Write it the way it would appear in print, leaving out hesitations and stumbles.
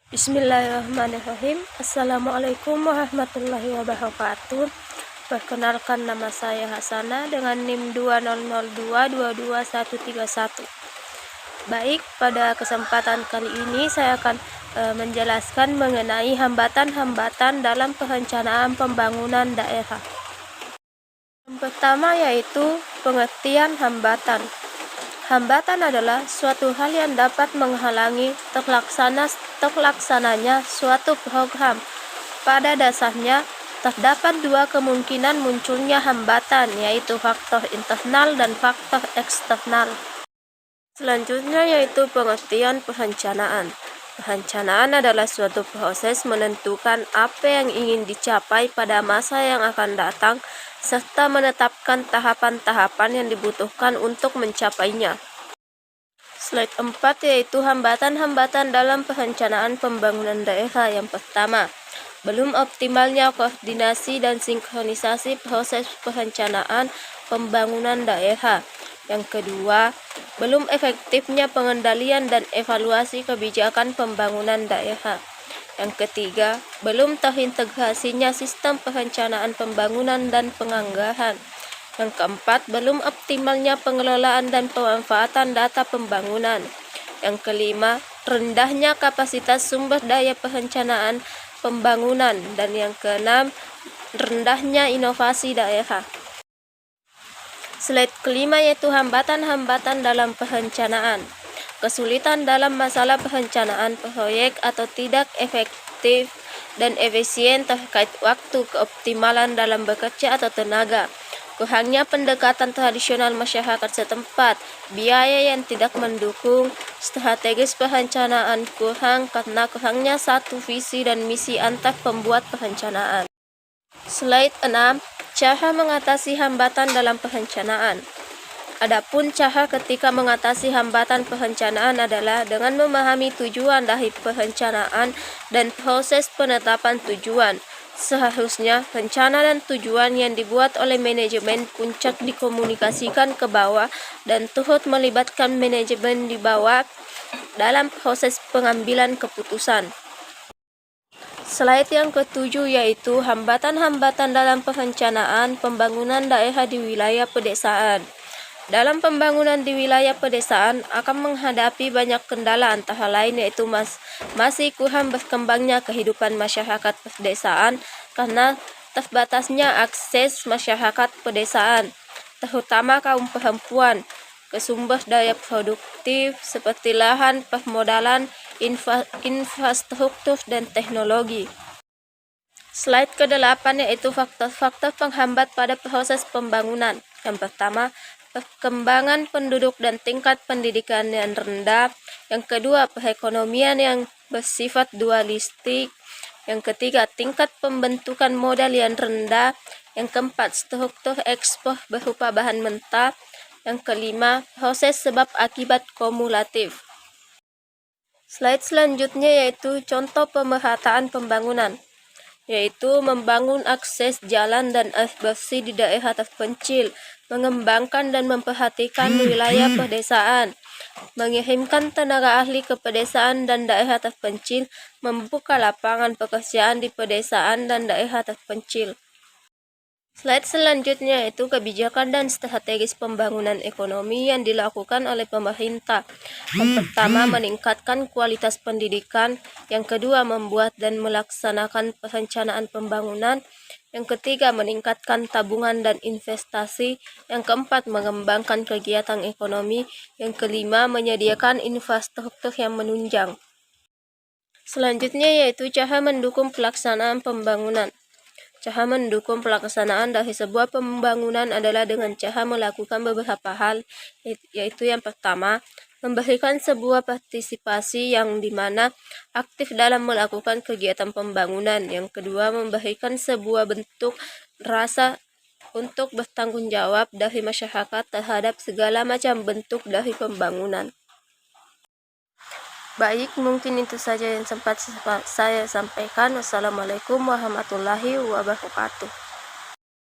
Bismillahirrahmanirrahim. Assalamualaikum warahmatullahi wabarakatuh. Perkenalkan, nama saya Hasana dengan NIM 2002222131. Baik, pada kesempatan kali ini saya akan menjelaskan mengenai hambatan-hambatan dalam perencanaan pembangunan daerah. Yang pertama yaitu pengertian hambatan. Hambatan adalah suatu hal yang dapat menghalangi terlaksananya suatu program. Pada dasarnya, terdapat dua kemungkinan munculnya hambatan, yaitu faktor internal dan faktor eksternal. Selanjutnya yaitu pengertian perencanaan. Perencanaan adalah suatu proses menentukan apa yang ingin dicapai pada masa yang akan datang, serta menetapkan tahapan-tahapan yang dibutuhkan untuk mencapainya. Slide 4 yaitu hambatan-hambatan dalam perencanaan pembangunan daerah. Yang pertama, belum optimalnya koordinasi dan sinkronisasi proses perencanaan pembangunan daerah. Yang kedua, belum efektifnya pengendalian dan evaluasi kebijakan pembangunan daerah. Yang ketiga, belum terintegrasinya sistem perencanaan pembangunan dan penganggaran. Yang keempat, belum optimalnya pengelolaan dan pemanfaatan data pembangunan. Yang kelima, rendahnya kapasitas sumber daya perencanaan pembangunan. Dan yang keenam, rendahnya inovasi daerah. Slide kelima yaitu hambatan-hambatan dalam perencanaan. Kesulitan dalam masalah perencanaan proyek atau tidak efektif dan efisien terkait waktu, keoptimalan dalam bekerja atau tenaga, kurangnya pendekatan tradisional masyarakat setempat, biaya yang tidak mendukung, strategis perencanaan kurang karena kurangnya satu visi dan misi antar pembuat perencanaan. Slide 6. Cara mengatasi hambatan dalam perencanaan. Adapun cara ketika mengatasi hambatan perencanaan adalah dengan memahami tujuan dari perencanaan dan proses penetapan tujuan. Seharusnya rencana dan tujuan yang dibuat oleh manajemen puncak dikomunikasikan ke bawah dan turut melibatkan manajemen di bawah dalam proses pengambilan keputusan. Slide yang ketujuh yaitu hambatan-hambatan dalam perencanaan pembangunan daerah di wilayah pedesaan. Dalam pembangunan di wilayah pedesaan akan menghadapi banyak kendala, antara lain yaitu masih kurang berkembangnya kehidupan masyarakat pedesaan karena terbatasnya akses masyarakat pedesaan, terutama kaum perempuan, ke sumber daya produktif seperti lahan, permodalan, infrastruktur, dan teknologi. Slide ke-8 yaitu faktor-faktor penghambat pada proses pembangunan. Yang pertama, perkembangan penduduk dan tingkat pendidikan yang rendah. Yang kedua, perekonomian yang bersifat dualistik. Yang ketiga, tingkat pembentukan modal yang rendah. Yang keempat, struktur ekspor berupa bahan mentah. Yang kelima, proses sebab akibat kumulatif. Slide selanjutnya yaitu contoh pemerataan pembangunan, yaitu membangun akses jalan dan air bersih di daerah terpencil, mengembangkan dan memperhatikan wilayah pedesaan, mengirimkan tenaga ahli ke pedesaan dan daerah terpencil, membuka lapangan pekerjaan di pedesaan dan daerah terpencil. Slide selanjutnya yaitu kebijakan dan strategis pembangunan ekonomi yang dilakukan oleh pemerintah. Yang pertama, meningkatkan kualitas pendidikan. Yang kedua, membuat dan melaksanakan perencanaan pembangunan. Yang ketiga, meningkatkan tabungan dan investasi. Yang keempat, mengembangkan kegiatan ekonomi. Yang kelima, menyediakan infrastruktur yang menunjang. Selanjutnya yaitu cara mendukung pelaksanaan pembangunan. Cara mendukung pelaksanaan dari sebuah pembangunan adalah dengan cara melakukan beberapa hal, yaitu yang pertama, memberikan sebuah partisipasi yang dimana aktif dalam melakukan kegiatan pembangunan. Yang kedua, memberikan sebuah bentuk rasa untuk bertanggung jawab dari masyarakat terhadap segala macam bentuk dari pembangunan. Baik, mungkin itu saja yang sempat saya sampaikan. Wassalamualaikum warahmatullahi wabarakatuh.